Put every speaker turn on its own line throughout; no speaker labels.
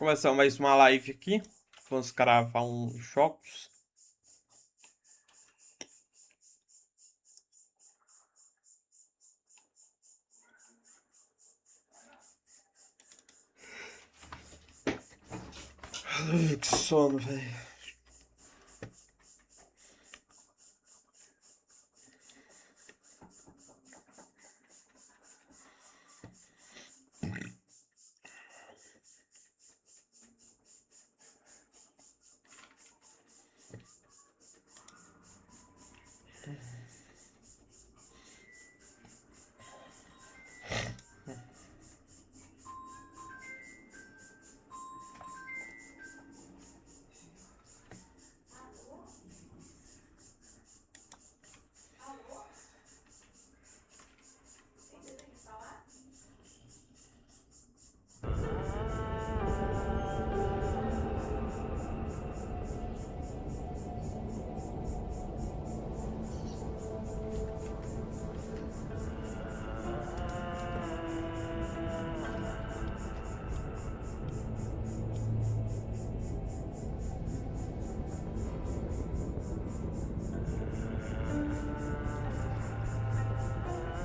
Começar mais uma live aqui. Vamos gravar uns jogos. Ai, que sono, velho.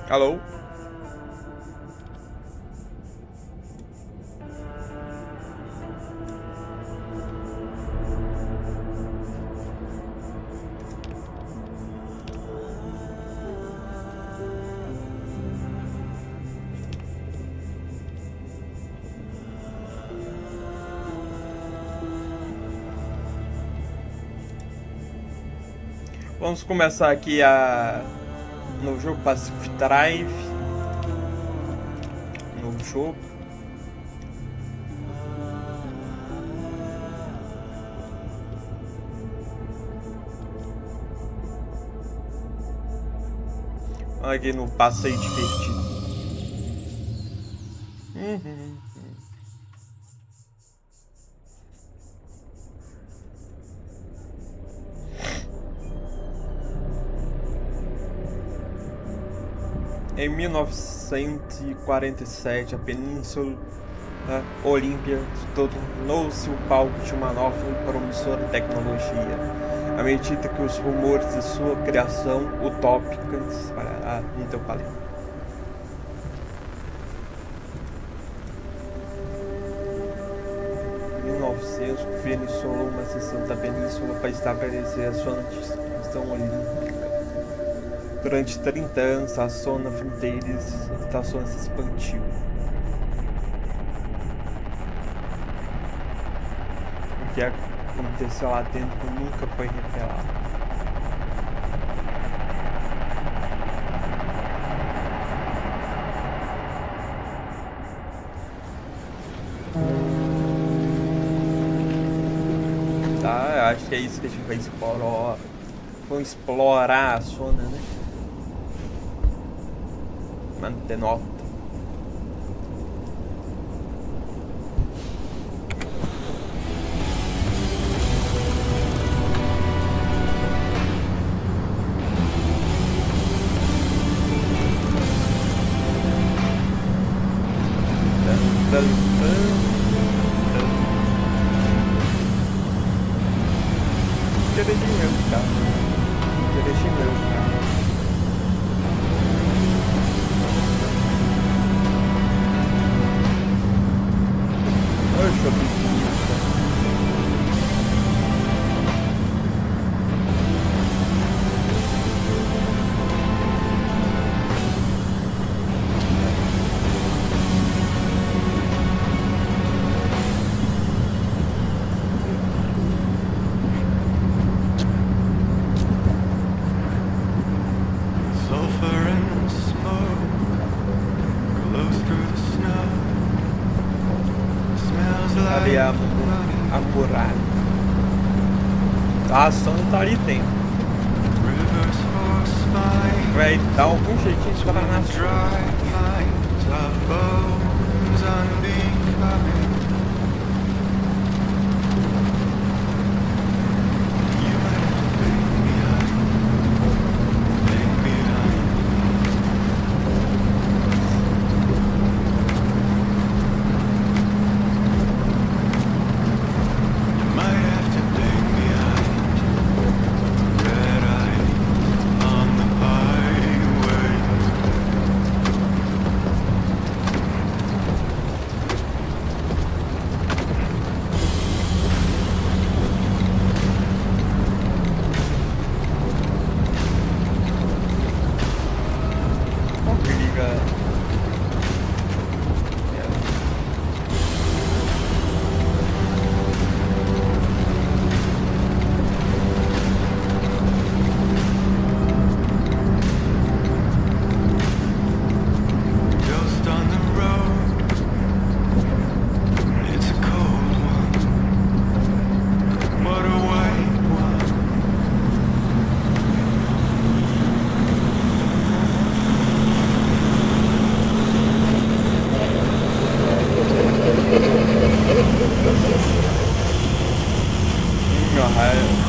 Alô? Vamos começar aqui no jogo Pacific Drive. Novo jogo. Aqui no passeio divertido. Em 1947, a Península Olímpia tornou-se o palco de uma nova e promissora tecnologia, à medida que os rumores de sua criação utópica então falei. Em 1900, o governo isolou uma seção da península para estabelecer a zona de distribuição olímpica. Durante 30 anos, a zona fronteira das estações se expandiu. O que aconteceu lá dentro nunca foi revelado. Tá, acho que é isso que a gente vai explorar. Vamos explorar a zona, né? Manter nota. Dirigir meu carro. Dirigir meu carro. Ali a muralha. A ação tá ali dentro. Vai dar algum jeitinho de parar na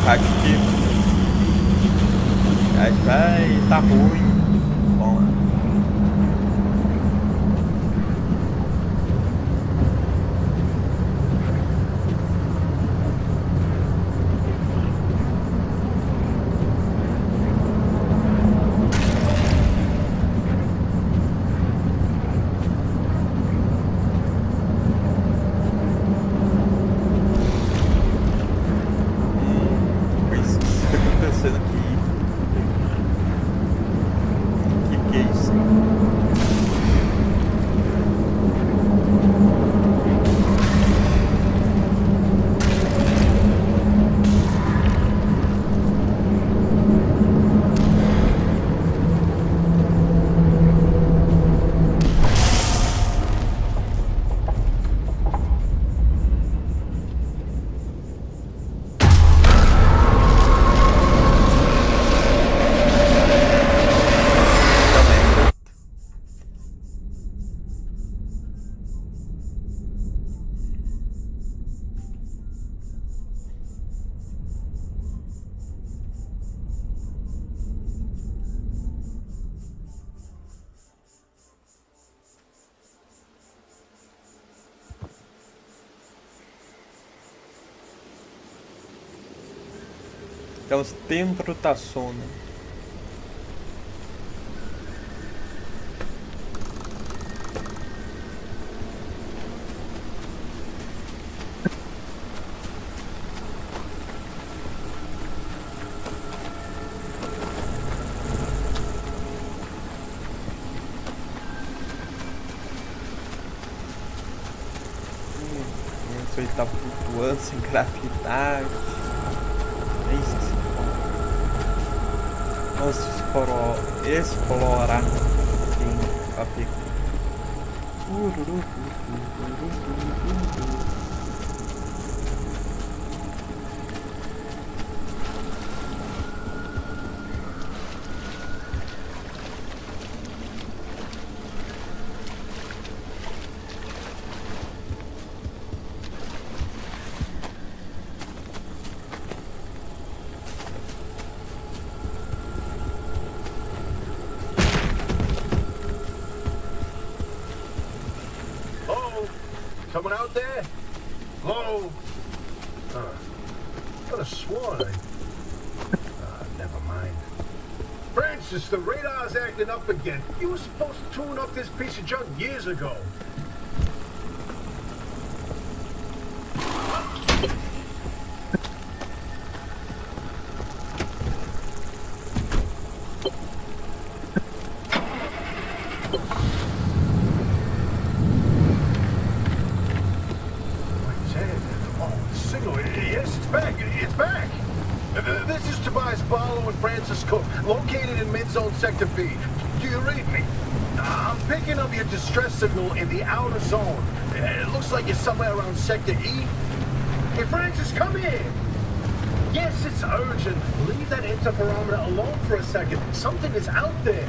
Rádio que vai tá ruim. Vamos lá. Estamos dentro da zona. Isso aí tá flutuando sem gravidade. É isso que se fala. Vamos explorar. Sim, pra pegar.
Someone out there? Hello? Could have sworn never mind. Francis, the radar's acting up again. You were supposed to tune up this piece of junk years ago. Located in mid-zone sector B. Do you read me? I'm picking up your distress signal in the outer zone. It looks like you're somewhere around sector E. Hey, Francis, come here. Yes, it's urgent. Leave that interferometer alone for a second. Something is out there.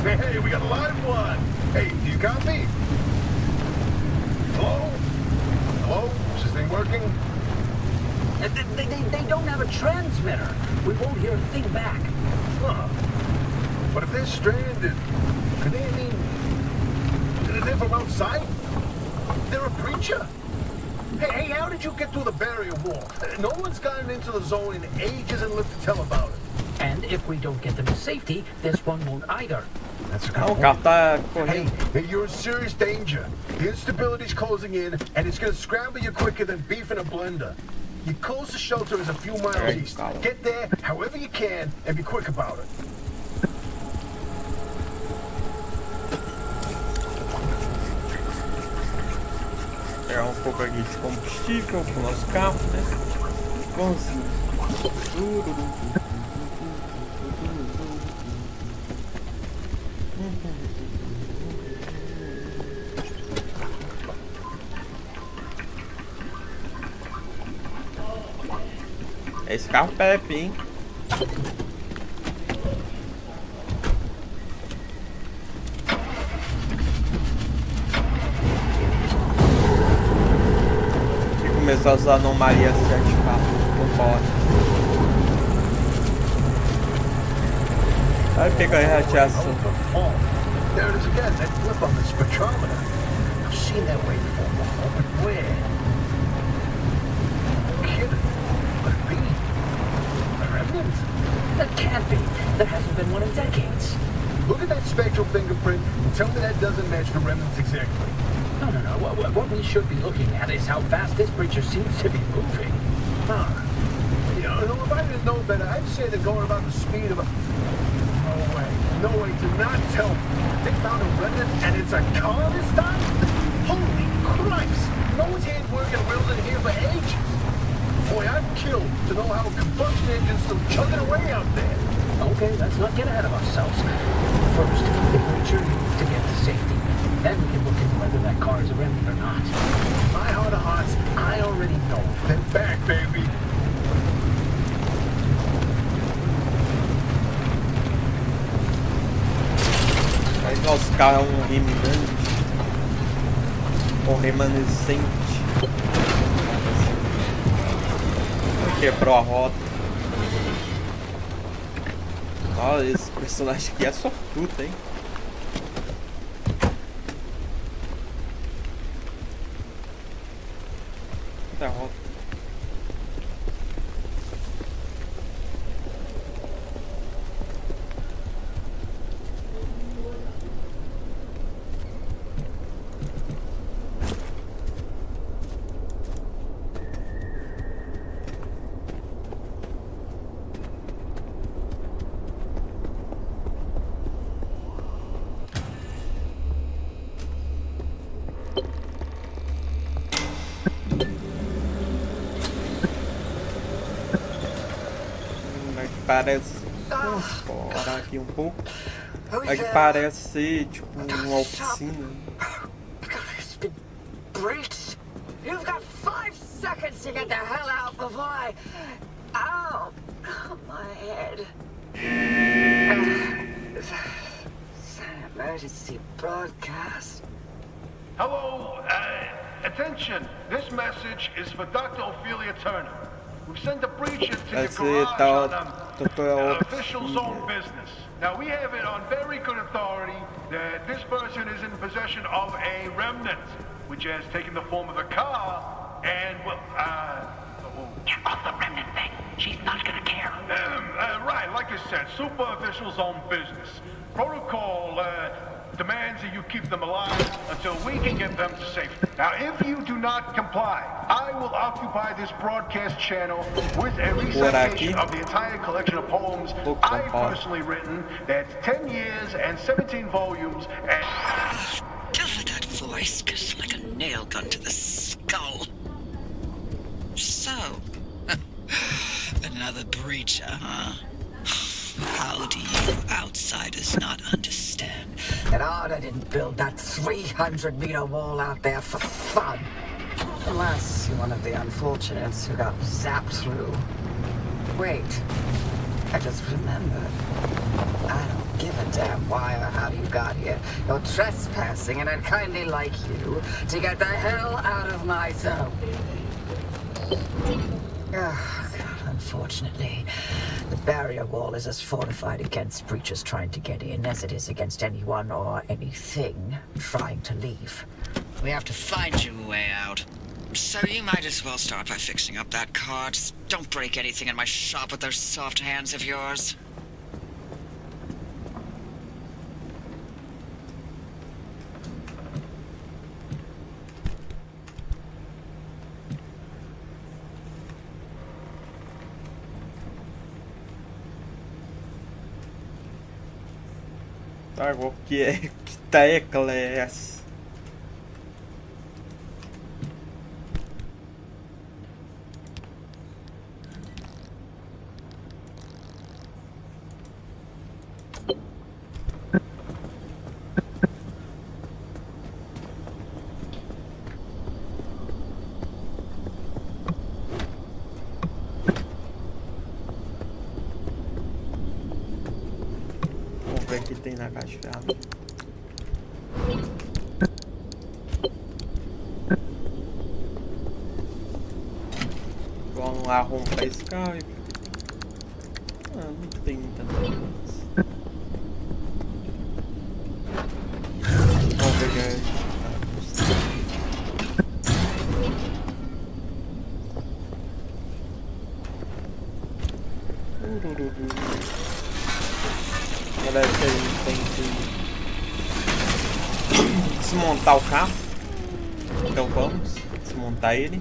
Hey, we got a live one. Hey, do you copy? Hello? Hello? Is this thing working?
They don't have a transmitter. We won't hear a thing back.
Huh. But if they're stranded, could they mean... They're from outside? They're a preacher? Hey, how did you get through the barrier wall? No one's gotten into the zone in ages and lived to tell about it.
And if we don't get them to safety, this one won't either.
That's a good point. Hey, you're in serious danger. The instability's closing in, and it's gonna scramble you quicker than beef in a blender. Your closest shelter is a few miles east. Get there however you can, and be quick about it.
Pegar pouco aqui de combustível pro nosso carro, né? Vamos. Esse carro Pepe, hein? começou as anomalias se ativar por fora. Vai pegar a radiação.
There it is again, that blip on the spectrometer. I've seen that waveform before, but where? No kidding. Could it be? A remnant?
That can't be. There hasn't been one in decades.
Look at that spectral fingerprint. Tell me that doesn't match the remnants exactly.
No. What we should be looking at is how fast this creature seems to be moving.
Huh. You know, if I didn't know better, I'd say they're going about the speed of a... No way, do not tell me. They found a remnant and it's a car this time? Holy Christ! No one's handwork and wheels in here for ages. Boy, I'm killed to know how a combustion engine's still chugging away out there.
Okay, let's not get ahead of ourselves. First, the creature needs to get to safety. Then we can look into whether that car is a remnant or not.
My heart of hearts, I already know. They're back, baby.
Aí os caras um reminante ou remanescente. Quebrou a roda. Olha, esse personagem aqui é sortudo, hein? Cadê a roda? Parece. Vamos parar aqui um pouco. Aqui parece ser tipo uma oficina.
It's been breached. You've got 5 seconds to get the hell out before I... Ow! My head. It's an emergency broadcast.
Hello, attention. This message is for Dr. Ophelia Turner. We've sent a breacher to your garage on official zone business. Now, we have it on very good authority that this person is in possession of a remnant, which has taken the form of a car, and, well,
Get off the remnant thing. She's not gonna care.
right, like I said, super official zone business. Protocol, demands that you keep them alive until we can get them to safety. Now, if you do not comply, I will occupy this broadcast channel with a recitation of the entire collection of poems I've personally written. That's 10 years and 17 volumes and...
God, that voice goes like a nail gun to the skull. So, another breacher, huh? How do you outsiders not understand that Arda didn't build that 300-meter wall out there for fun? Unless you're one of the unfortunates who got zapped through. Wait, I just remembered. I don't give a damn why or how you got here. You're trespassing, and I'd kindly like you to get the hell out of my zone. Oh, God, unfortunately, the barrier wall is as fortified against breachers trying to get in as it is against anyone or anything trying to leave.
We have to find you a way out. So you might as well start by fixing up that car. Just don't break anything in my shop with those soft hands of yours.
Tá, que tecla é essa? Vamos ver o que tem na caixa de ferramentas. lá romper esse carro e... Ah, não tem muita coisa. Vamos pegar esse carro. Galera, que a gente tem que desmontar o carro. Então vamos desmontar ele.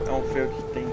Vamos ver o que tem.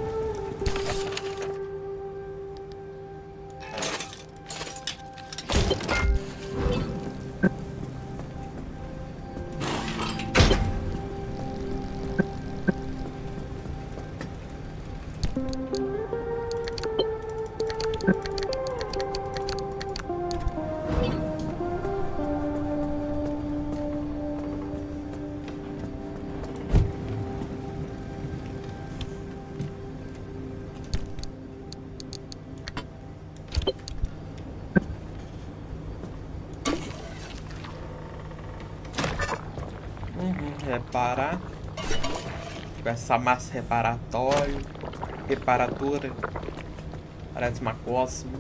Reparar. Com essa massa reparatório. Reparadora. Parece uma cosmo.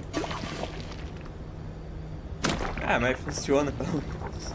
Ah, mas funciona pelo menos.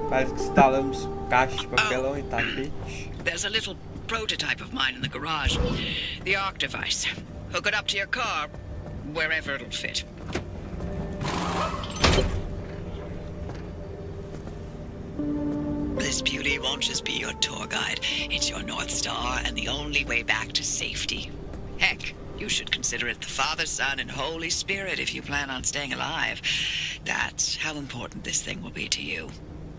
Parece que instalamos caixa de papelão e tapete.
There's a little prototype of mine in the garage. The ARC device. Hook it up to your car, wherever it'll fit. This beauty won't just be your tour guide. It's your North Star and the only way back to safety. Heck, you should consider it the Father, Son, and Holy Spirit if you plan on staying alive. That's how important this thing will be to you.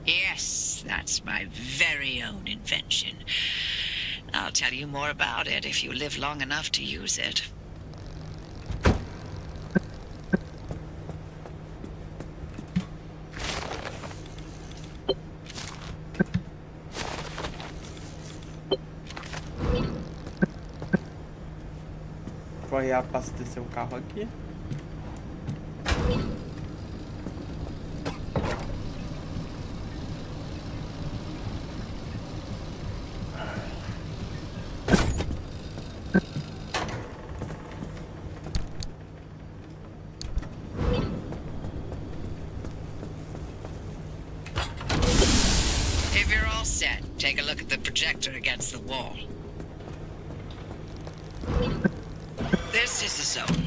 Yes, that's my very own invention. I'll tell you more about it if you live long enough to use it.
Vou reabastecer o carro aqui.
Take a look at the projector against the wall. This is the zone.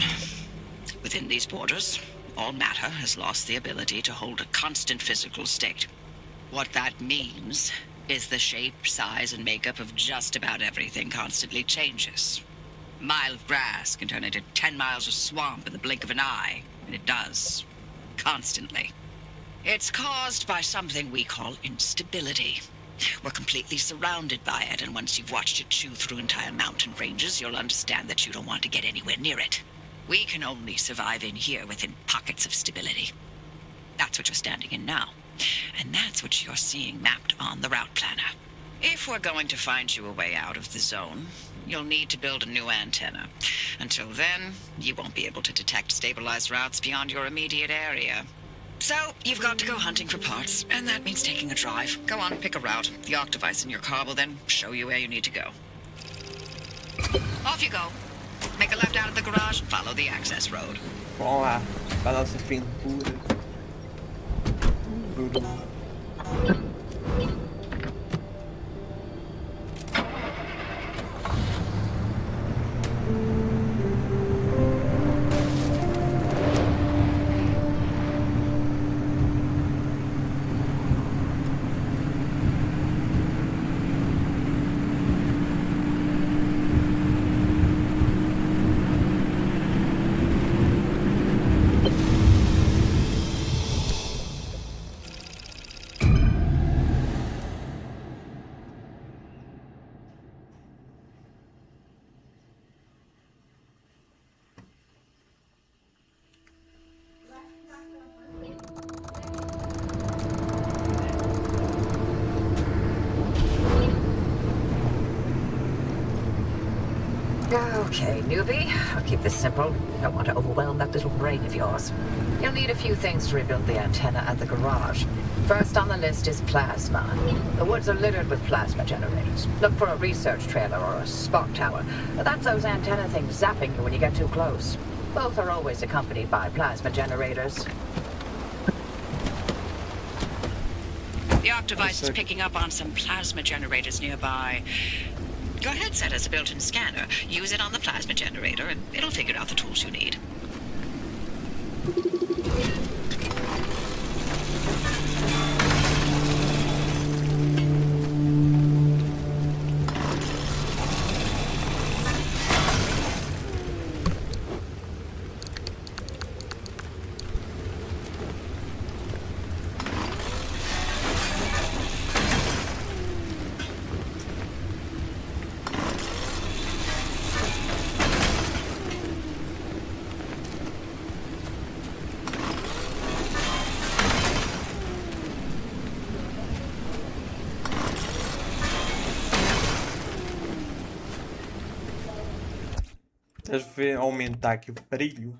Within these borders, all matter has lost the ability to hold a constant physical state. What that means is the shape, size, and makeup of just about everything constantly changes. A mile of grass can turn into 10 miles of swamp in the blink of an eye, and it does. Constantly. It's caused by something we call instability. We're completely surrounded by it, and once you've watched it chew through entire mountain ranges, you'll understand that you don't want to get anywhere near it. We can only survive in here within pockets of stability. That's what you're standing in now. And that's what you're seeing mapped on the route planner. If we're going to find you a way out of the zone, you'll need to build a new antenna. Until then, you won't be able to detect stabilized routes beyond your immediate area. So, you've got to go hunting for parts, and that means taking a drive. Go on, pick a route. The arc device in your car will then show you where you need to go. Off you go. Make a left out of the garage, follow the access road.
Vamos lá, balança pintura.
Okay, newbie, I'll keep this simple. Don't want to overwhelm that little brain of yours. You'll need a few things to rebuild the antenna at the garage. First on the list is plasma. The woods are littered with plasma generators. Look for a research trailer or a spot tower. That's those antenna things zapping you when you get too close. Both are always accompanied by plasma generators.
The arc device is picking up on some plasma generators nearby. Your headset has a built-in scanner. Use it on the plasma generator, and it'll figure out the tools you need.
Deixa eu ver, aumentar aqui o brilho.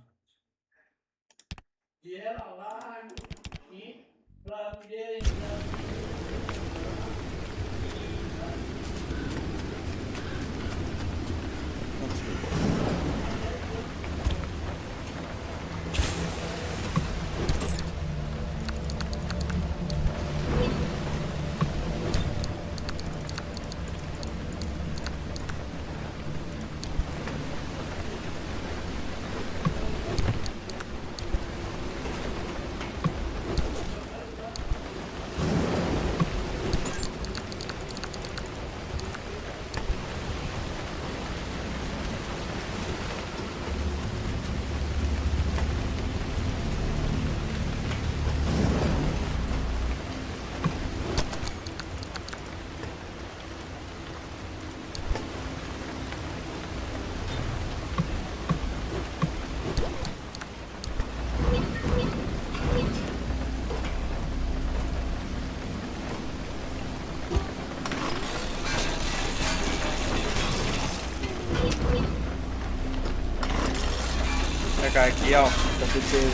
Pegar aqui, ó, deve ser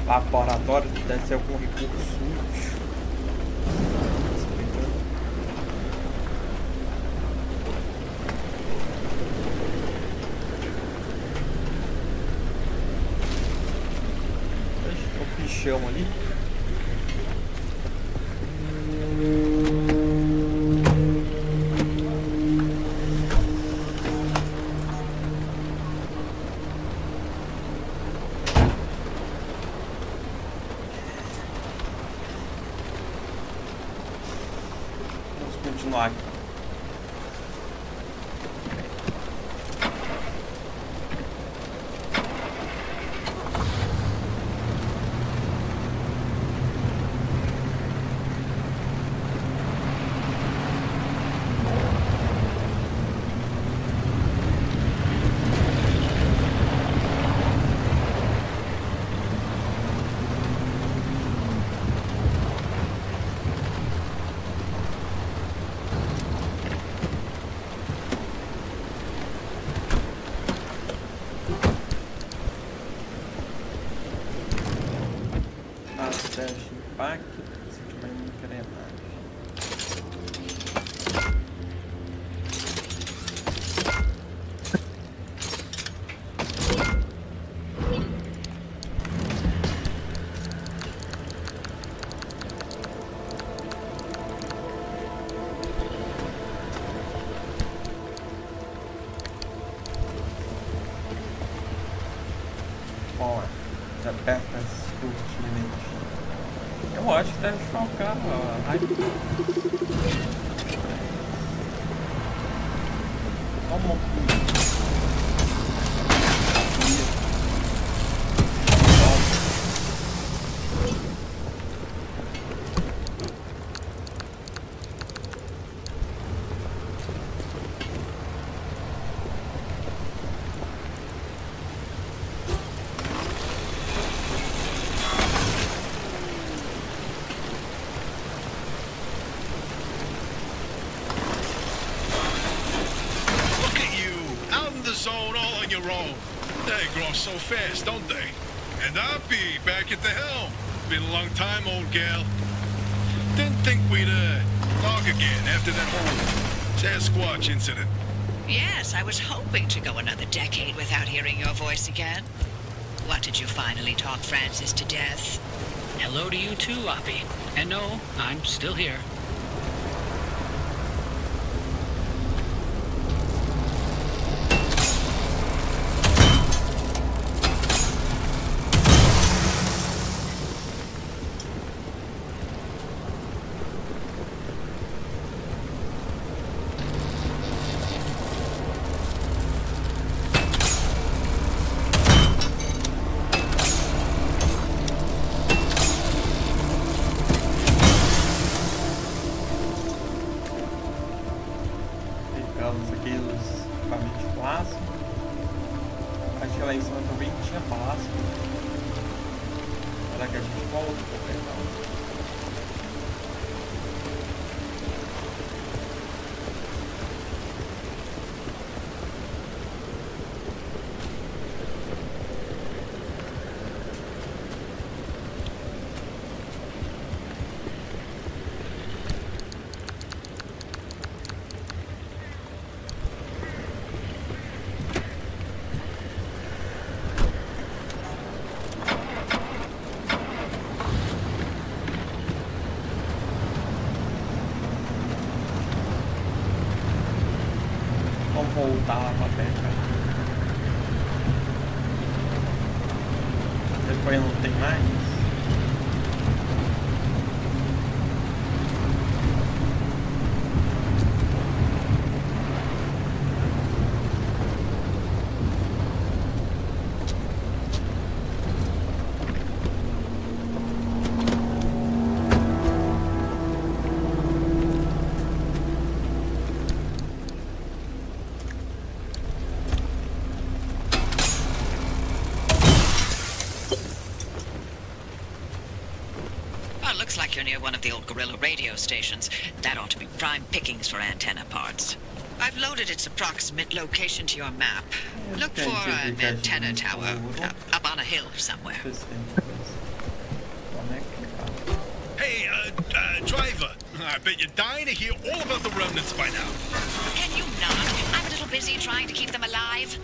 laboratório, deve ser algum recurso útil. Tem um bichão ali. continuar aqui. Teste de impacto, sentimento de engrenagem. Bom, já aperta esse curtinho. Eu acho que deve ficar o carro. Vamos.
Zone all on your own. They grow so fast, don't they? And I'll be back at the helm. Been a long time, old gal. Didn't think we'd talk again after that whole Sasquatch incident.
Yes, I was hoping to go another decade without hearing your voice again. What, did you finally talk Francis to death?
Hello to you too, Oppie. And no, I'm still here.
Pegamos aqui os equipamentos de plástico. Acho que lá em cima também tinha plástico. Será que a gente volta para pegar? Vamos voltar lá pra pegar. Depois não tem mais.
Looks like you're near one of the old guerrilla radio stations. That ought to be prime pickings for antenna parts. I've loaded its approximate location to your map. Look for an antenna tower up on a hill somewhere.
Hey, driver. I bet you're dying to hear all about the remnants by now.
Can you not? I'm a little busy trying to keep them alive.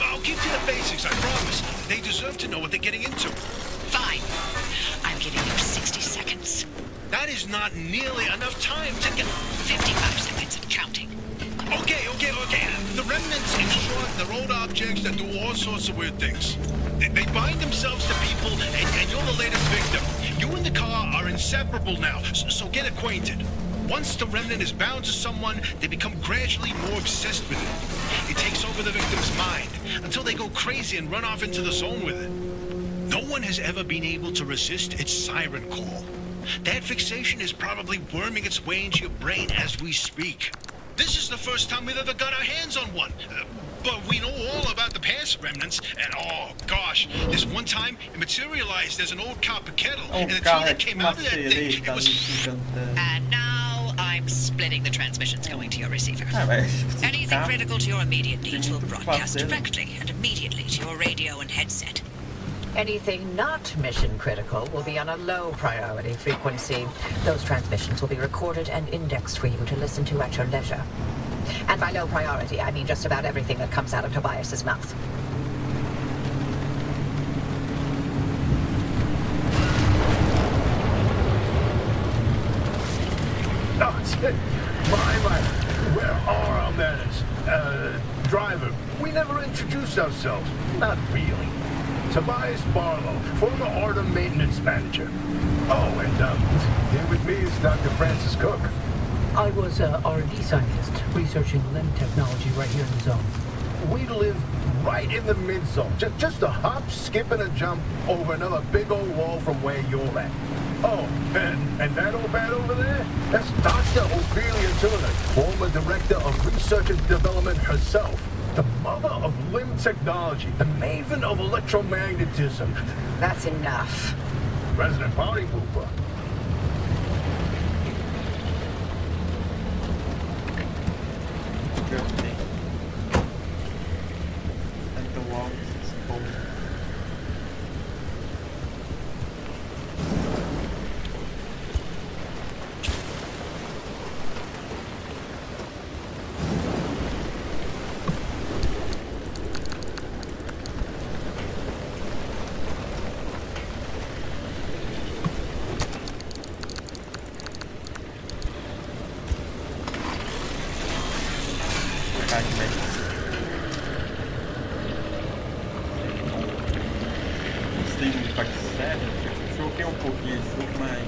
I'll give you the basics, I promise. They deserve to know what they're getting into.
Fine. I'm giving you 60 seconds.
That is not nearly enough time to get...
55 seconds and counting.
Okay. The remnants, in short, they're old objects that do all sorts of weird things. They bind themselves to people, and you're the latest victim. You and the car are inseparable now, so get acquainted. Once the remnant is bound to someone, they become gradually more obsessed with it. It takes over the victim's mind until they go crazy and run off into the zone with it. No one has ever been able to resist its siren call. That fixation is probably worming its way into your brain as we speak. This is the first time we've ever got our hands on one. But we know all about the past remnants, and oh gosh, this one time it materialized as an old copper kettle, and the tea that came out of that thing, it was...
And now I'm splitting the transmissions going to your receiver. Anything critical to your immediate needs will broadcast directly and immediately to your radio and headset.
Anything not mission critical will be on a low priority frequency. Those transmissions will be recorded and indexed for you to listen to at your leisure. And by low priority, I mean just about everything that comes out of Tobias's mouth.
My, where are our manners? Driver, we never introduced ourselves. Not really. Tobias Barlow, former Artem maintenance manager. Oh, and here with me is Dr. Francis Cook.
I was a R&D scientist researching limb technology right here in the zone.
We live right in the mid-zone. Just a hop, skip, and a jump over another big old wall from where you're at. Oh, and that old man over there? That's Dr. Ophelia Turner, former director of research and development herself. The mother of limb technology, the maven of electromagnetism.
That's enough.
Resident party pooper.
Gostei muito da série, joguei um pouquinho de jogo, mas...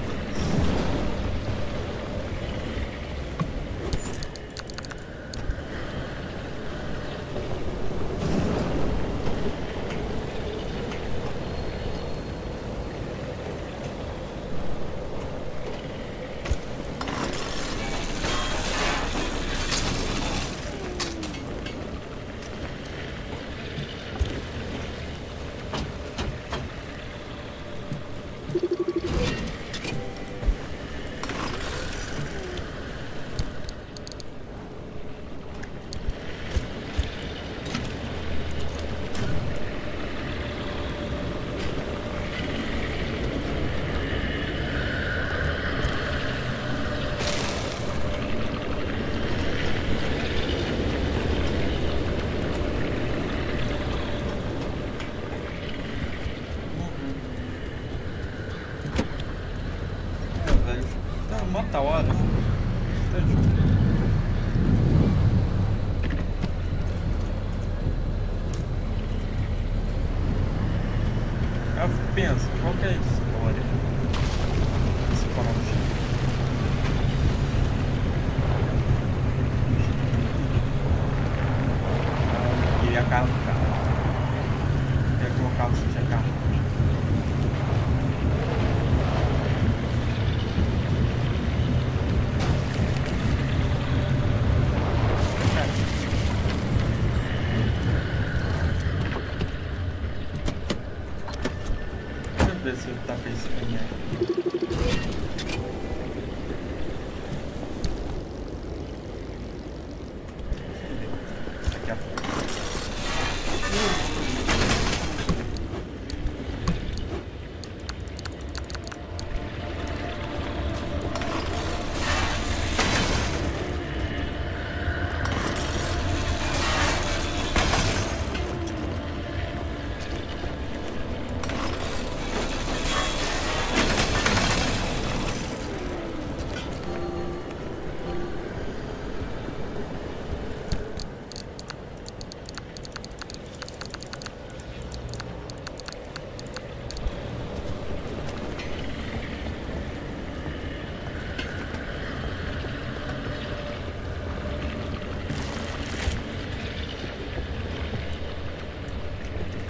Mata hora. Eu penso, qual que é a história? Psicológica. E a cara do carro. Queria que o carro seja carro. Ver se tá pensando daqui a pouco.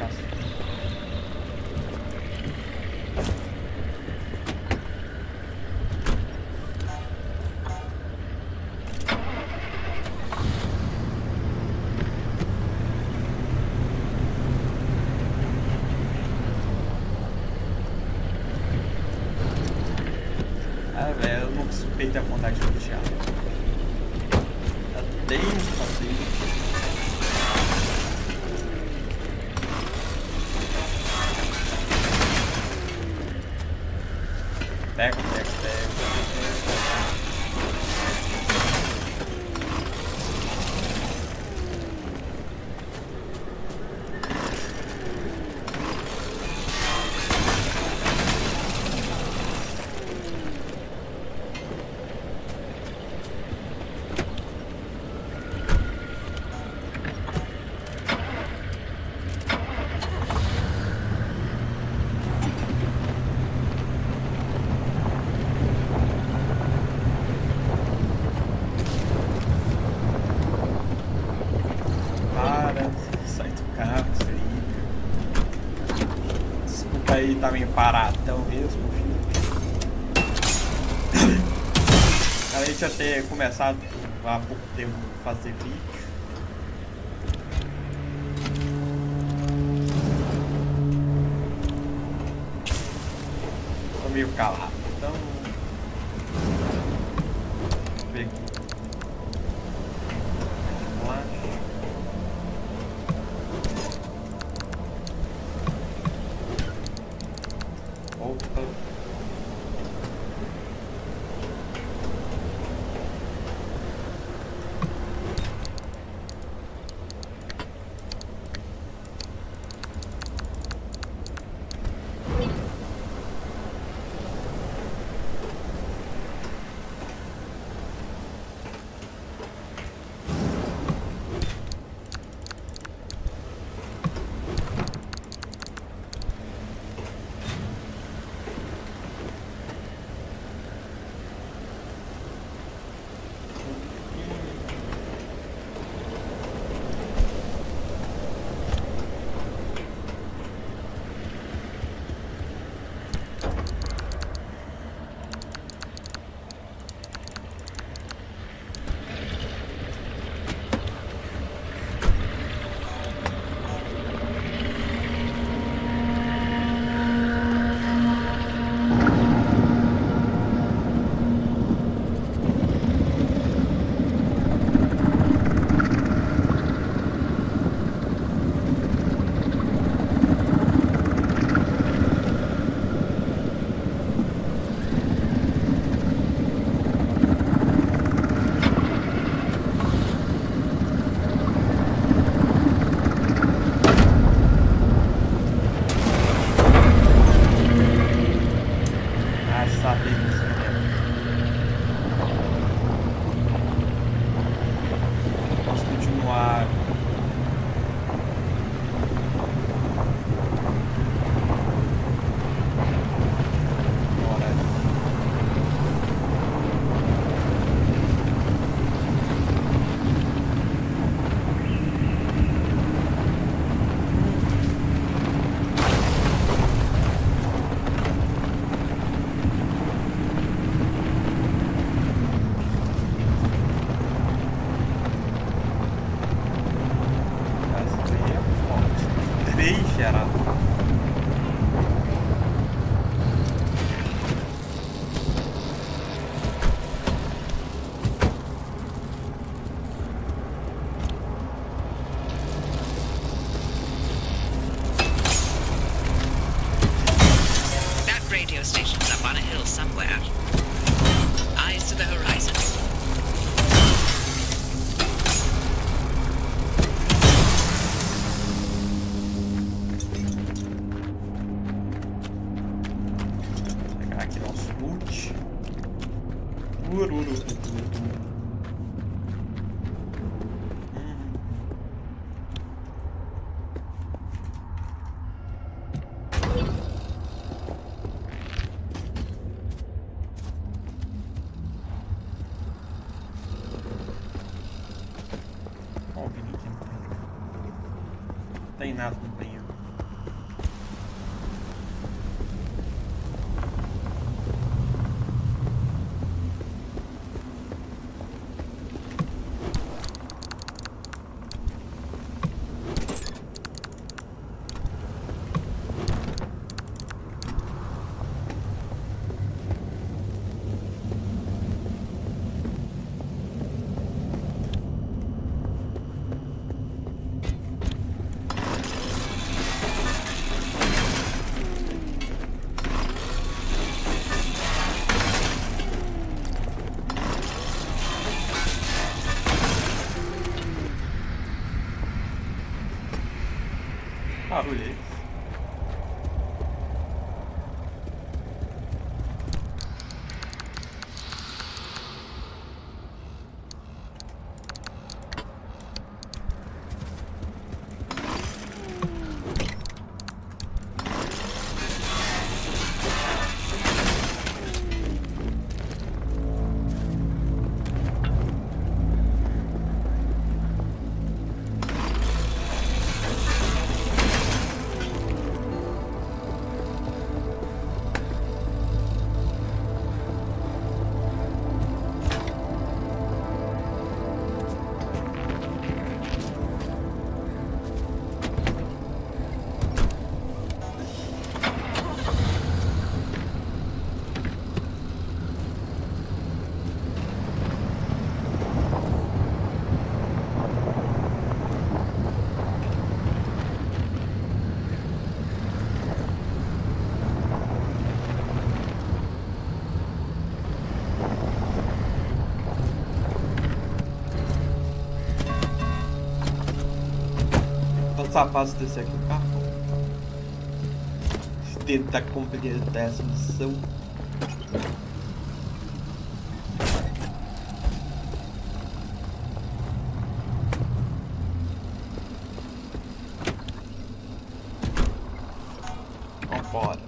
casco. Ah, velho, eu não consigo perder a vontade de vigiar. Eu tenho que fazer. Pega, pega, pega. Sai do carro, desliga. Desculpa aí, tá meio paradão mesmo, filho. Além de eu ter começado há pouco tempo a fazer vídeo. Tô meio calado, então. Vamos ver aqui. Opa. Posso continuar.
Radio station's up on a hill somewhere. Eyes to the horizon.
Vou pegar aqui nosso loot. Tem nada no banheiro. Barulho. Sapatos desse aqui no carro. Tentar completar essa missão. Vambora.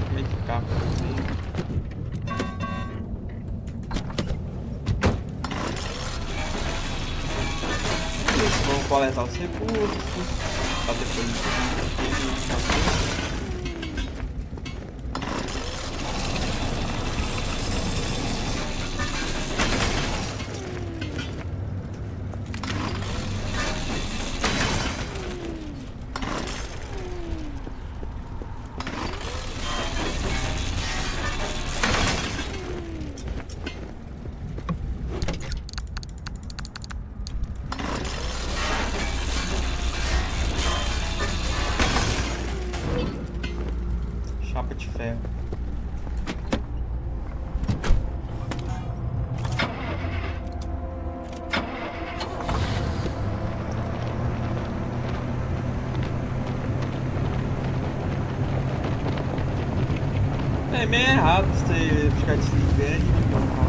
Também tem carro também. Vamos coletar os recursos para depois chapa de ferro. É meio errado você ficar desligando e colocar.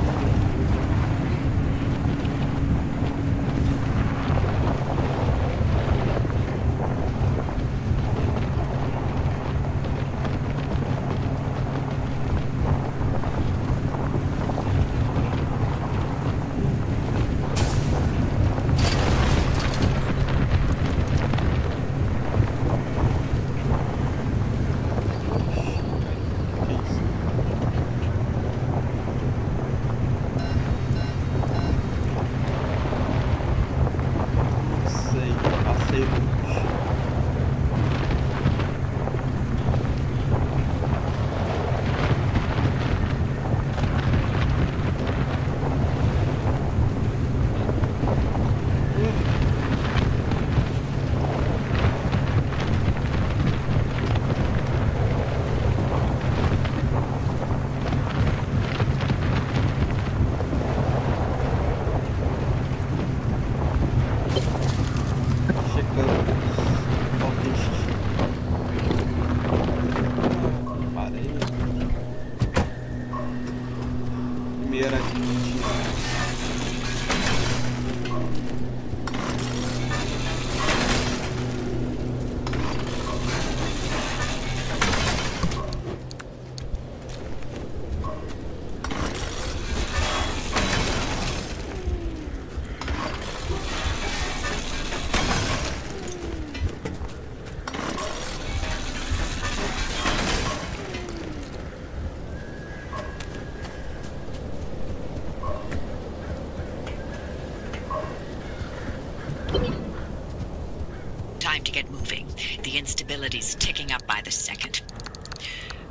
Time to get moving. The instability's ticking up by the second.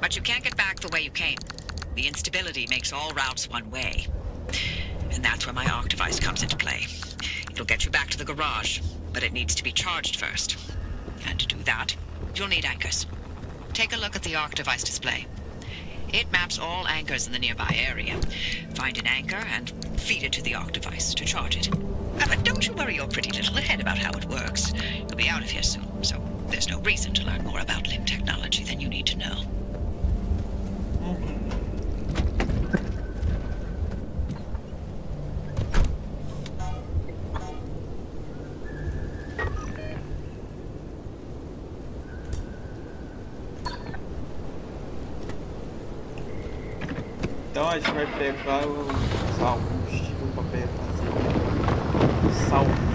But you can't get back the way you came. The instability makes all routes one way. And that's where my arc device comes into play. It'll get you back to the garage, but it needs to be charged first. And to do that, you'll need anchors. Take a look at the arc device display. It maps all anchors in the nearby area. Find an anchor and feed it to the arc device to charge it. But don't you worry your pretty little head about how it works. You'll be out of here soon, so there's no reason to learn more about limb technology than you need to know.
Então a gente vai pegar os salvos para fazer os salvos.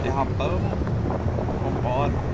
Derrapamos, vambora.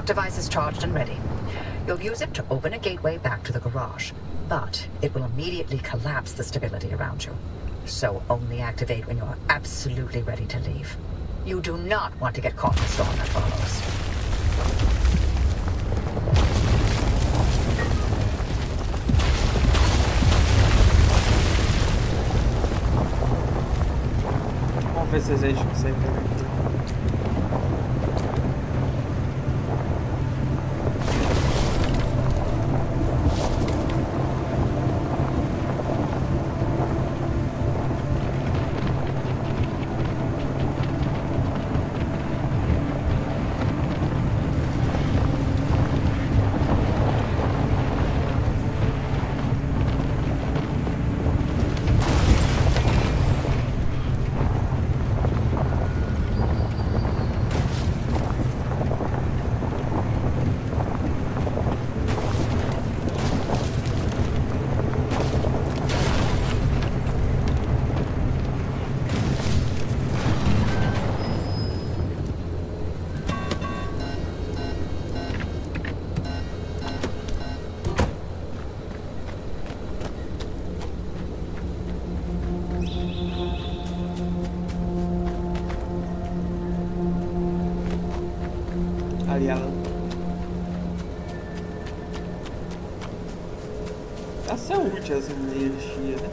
Device is charged and ready. You'll use it to open a gateway back to the garage, but it will immediately collapse the stability around you. So only activate when you're absolutely ready to leave. You do not want to get caught in the storm that follows.
Vamos ver se a gente consegue ver. amarela. Essa é útil, essa energia, né?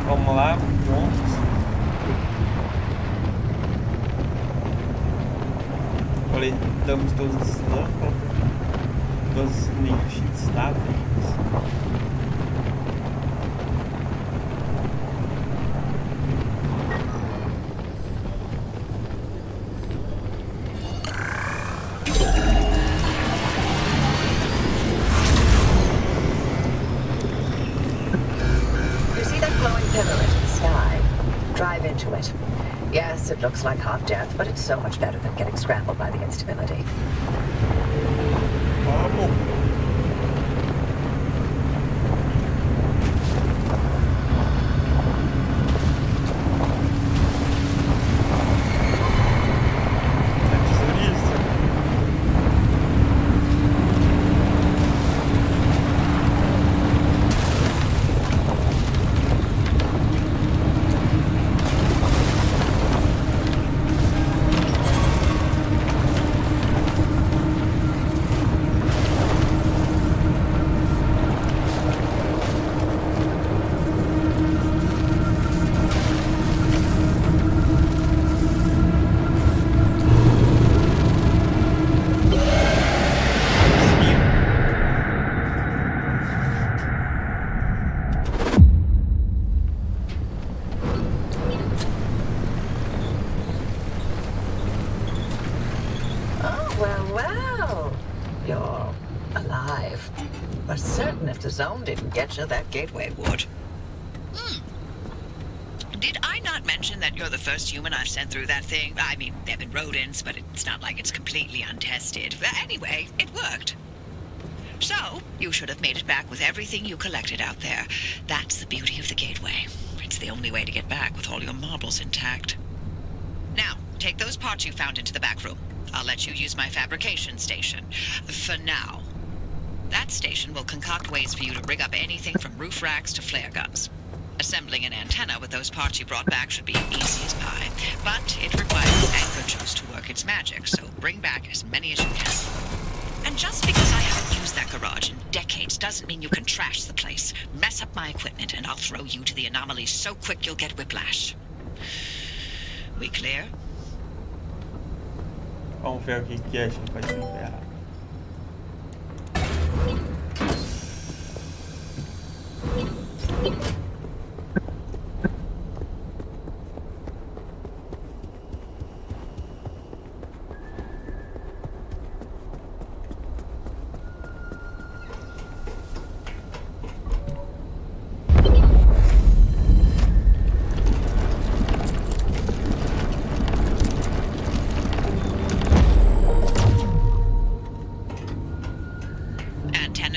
Vamos lá, prontos. Coletamos todas as lâmpadas, todos os nichos estáveis.
Yes, it looks like hot death, but it's so much better than getting scrambled by the instability. You're alive. For certain if the zone didn't get you, that gateway would.
Did I not mention that you're the first human I've sent through that thing? I mean, there've been rodents, but it's not like it's completely untested. Anyway, it worked. So, you should have made it back with everything you collected out there. That's the beauty of the gateway. It's the only way to get back with all your marbles intact. Now, take those parts you found into the back room. I'll let you use my fabrication station. For now. That station will concoct ways for you to rig up anything from roof racks to flare guns. Assembling an antenna with those parts you brought back should be easy as pie, but it requires anchor juice to work its magic, so bring back as many as you can. And just because I haven't used that garage in decades doesn't mean you can trash the place. Mess up my equipment and I'll throw you to the anomalies so quick you'll get whiplash. We clear?
Vamos ver o que a gente pode liberar.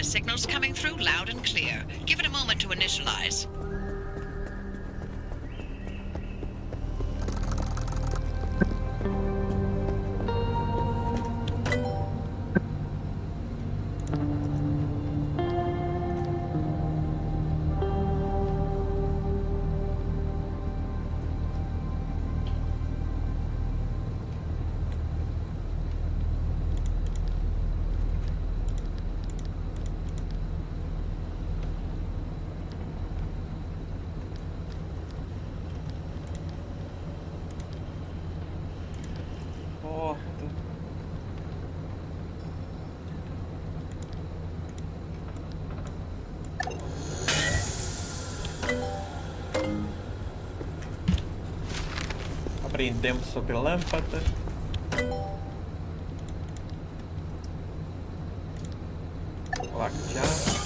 Signals coming through loud and clear. Give it a moment to initialize. Aprendemos sobre lâmpada. Laquear.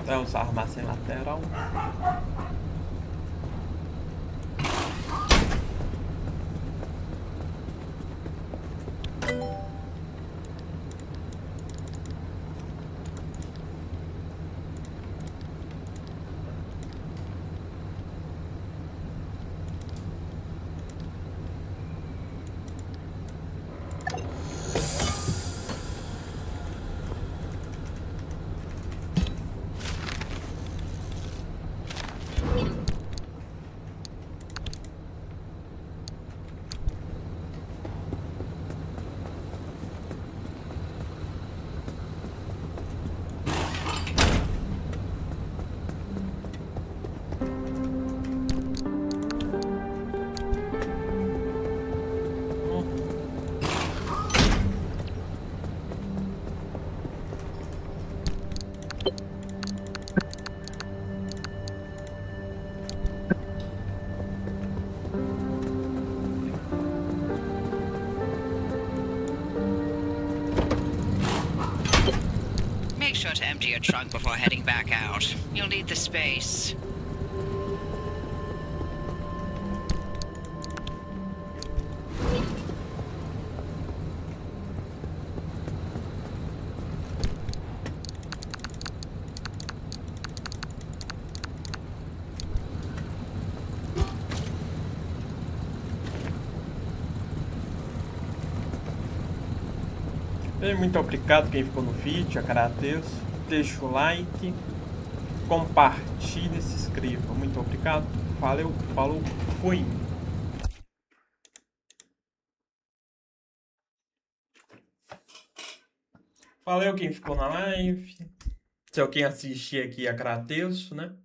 Vamos armazém lateral. Make sure to empty your trunk before heading back out. You'll need the space.
Muito obrigado quem ficou no vídeo, agradeço. Deixa o like, compartilhe e se inscreva. Muito obrigado. Valeu, falou, fui. Valeu quem ficou na live. Se alguém assistir aqui, agradeço, né?